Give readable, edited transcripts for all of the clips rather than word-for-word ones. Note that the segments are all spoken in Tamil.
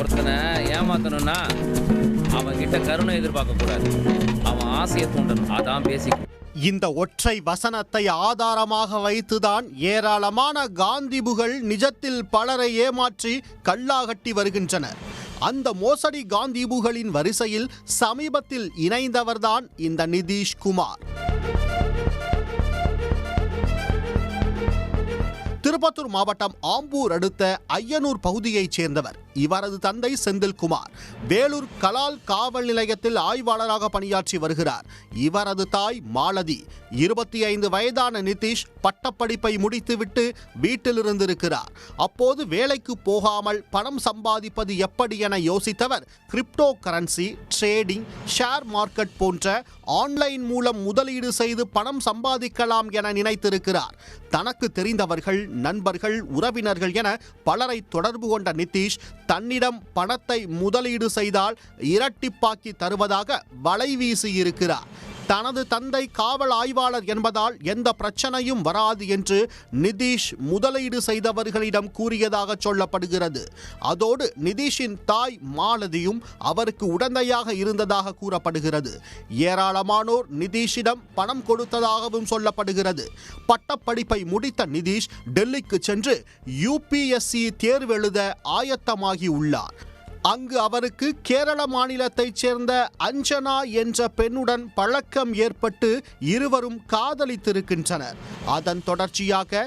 ஒருத்தனை ஏமாத்தணும்னா அவன் கிட்ட கருணை எதிர்பார்க்க கூடாது, அவன் ஆசையை தூண்டணும். அதான் பேசிக். இந்த ஒற்றை வசனத்தை ஆதாரமாக வைத்துதான் ஏராளமான காந்திபுகள் நிஜத்தில் பலரை ஏமாற்றி கல்லாகட்டி வருகின்றனர். அந்த மோசடி காந்திபுகளின் வரிசையில் சமீபத்தில் இணைந்தவர்தான் இந்த நிதிஷ்குமார். திருப்பத்தூர் மாவட்டம் ஆம்பூர் அடுத்த ஐயனூர் பகுதியைச் சேர்ந்தவர். இவரது தந்தை செந்தில்குமார் வேலூர் கலால் காவல் நிலையத்தில் ஆய்வாளராக பணியாற்றி வருகிறார். இவரது தாய் மாலதி. 25 வயதான நிதிஷ் பட்டப்படிப்பை முடித்துவிட்டு வீட்டில் இருந்திருக்கிறார். அப்போது வேலைக்கு போகாமல் பணம் சம்பாதிப்பது எப்படி என யோசித்தவர் cryptocurrency, trading, share market போன்ற ஆன்லைன் மூலம் முதலீடு செய்து பணம் சம்பாதிக்கலாம் என நினைத்திருக்கிறார். தனக்கு தெரிந்தவர்கள், நண்பர்கள், உறவினர்கள் என பலரை தொடர்பு கொண்ட நிதிஷ் தன்னிடம் பணத்தை முதலீடு செய்தால் இரட்டிப்பாக்கி தருவதாக வலை வீசியிருக்கிறார். தனது தந்தை காவல் ஆய்வாளர் என்பதால் எந்த பிரச்சனையும் வராது என்று நிதிஷ் முதலீடு செய்தவர்களிடம் கூறியதாக சொல்லப்படுகிறது. அதோடு நிதிஷின் தாய் மாலதியும் அவருக்கு உடந்தையாக இருந்ததாக கூறப்படுகிறது. ஏராளமானோர் நிதிஷிடம் பணம் கொடுத்ததாகவும் சொல்லப்படுகிறது. பட்டப்படிப்பை முடித்த நிதிஷ் டெல்லிக்கு சென்று UPSC தேர்வு எழுத ஆயத்தமாகி உள்ளார். அங்கு அவருக்கு கேரள மாநிலத்தைச் சேர்ந்த அஞ்சனா என்ற பெண்ணுடன் பழக்கம் ஏற்பட்டு இருவரும் காதலித்திருக்கின்றனர். அதன் தொடர்ச்சியாக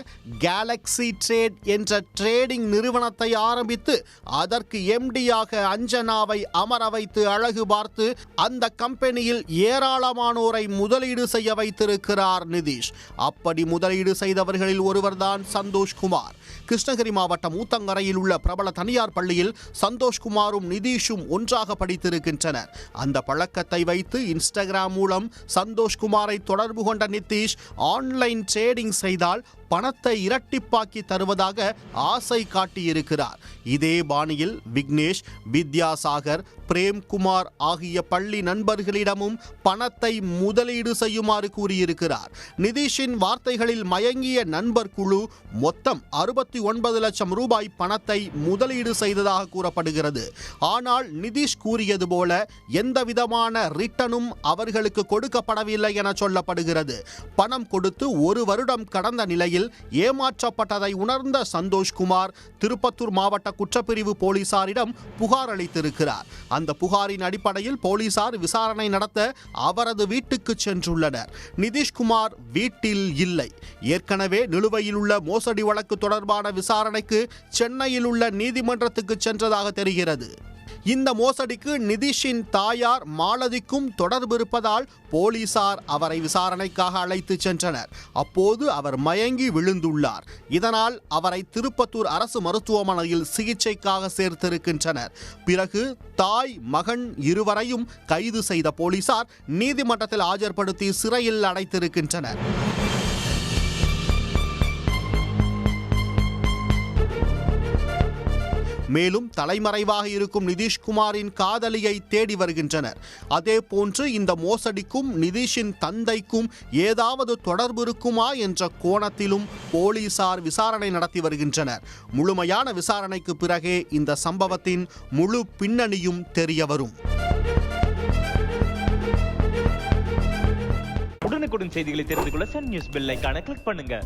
கேலக்ஸி ட்ரேட் என்ற ட்ரேடிங் நிறுவனத்தை ஆரம்பித்து அதற்கு MDயாக அஞ்சனாவை அமர வைத்து அழகு பார்த்து அந்த கம்பெனியில் ஏராளமானோரை முதலீடு செய்ய வைத்திருக்கிறார் நிதிஷ். அப்படி முதலீடு செய்தவர்களில் ஒருவர்தான் சந்தோஷ்குமார். கிருஷ்ணகிரி மாவட்டம் ஊத்தங்கரையில் உள்ள பிரபல தனியார் பள்ளியில் சந்தோஷ்குமாரும் நிதிஷும் ஒன்றாக படித்திருக்கின்றனர். அந்த பழக்கத்தை வைத்து இன்ஸ்டாகிராம் மூலம் சந்தோஷ்குமாரை தொடர்பு கொண்ட நிதிஷ் ஆன்லைன் ட்ரேடிங் செய்தால் பணத்தை இரட்டிப்பாக்கி தருவதாக ஆசை காட்டியிருக்கிறார். இதே பாணியில் விக்னேஷ், வித்யாசாகர், பிரேம்குமார் ஆகிய பள்ளி நண்பர்களிடமும் பணத்தை முதலீடு செய்யுமாறு கூறியிருக்கிறார். நிதிஷின் வார்த்தைகளில் மயங்கிய நண்பர் குழு மொத்தம் 69 லட்சம் ரூபாய் பணத்தை முதலீடு செய்ததாக கூறப்படுகிறது. ஆனால் நிதிஷ் கூறியது போல எந்த விதமான ரிட்டனும் அவர்களுக்கு கொடுக்கப்படவில்லை என சொல்லப்படுகிறது. பணம் கொடுத்து 1 வருடம் கடந்த நிலையில் ஏமாற்றப்பட்டதை உணர்ந்த சந்தோஷ்குமார் திருப்பத்தூர் மாவட்ட குற்றப்பிரிவு போலீசாரிடம் புகார் அளித்திருக்கிறார். அந்த புகாரின் அடிப்படையில் போலீசார் விசாரணை நடத்த அவரது வீட்டுக்கு சென்றுள்ளனர். நிதிஷ்குமார் வீட்டில் இல்லை. ஏற்கனவே நிலுவையில் உள்ள மோசடி வழக்கு தொடர்பான விசாரணைக்கு சென்னையில் உள்ள நீதிமன்றத்துக்கு சென்றதாக தெரிகிறது. இந்த மோசடிக்கு நிதிஷின் தாயார் மாலதிக்கும் தொடர்பு இருப்பதால் போலீசார் அவரை விசாரணைக்காக அழைத்து சென்றனர். அப்போது அவர் மயங்கி விழுந்துள்ளார். இதனால் அவரை திருப்பத்தூர் அரசு மருத்துவமனையில் சிகிச்சைக்காக சேர்த்திருக்கின்றனர். பிறகு தாய், மகன் இருவரையும் கைது செய்த போலீசார் நீதிமன்றத்தில் ஆஜர்படுத்தி சிறையில் அடைத்திருக்கின்றனர். மேலும் தலைமறைவாக இருக்கும் நிதிஷ்குமாரின் காதலியை தேடி வருகின்றனர். அதே போன்று இந்த மோசடிக்கும் நிதிஷின் தந்தைக்கும் ஏதாவது தொடர்பு இருக்குமா என்ற கோணத்திலும் போலீசார் விசாரணை நடத்தி வருகின்றனர். முழுமையான விசாரணைக்கு பிறகே இந்த சம்பவத்தின் முழு பின்னணியும் தெரியவரும். உடனுக்குடன் செய்திகளை தெரிந்து கொள்ள சன் நியூஸ் பெல் ஐகானை கிளிக் பண்ணுங்க.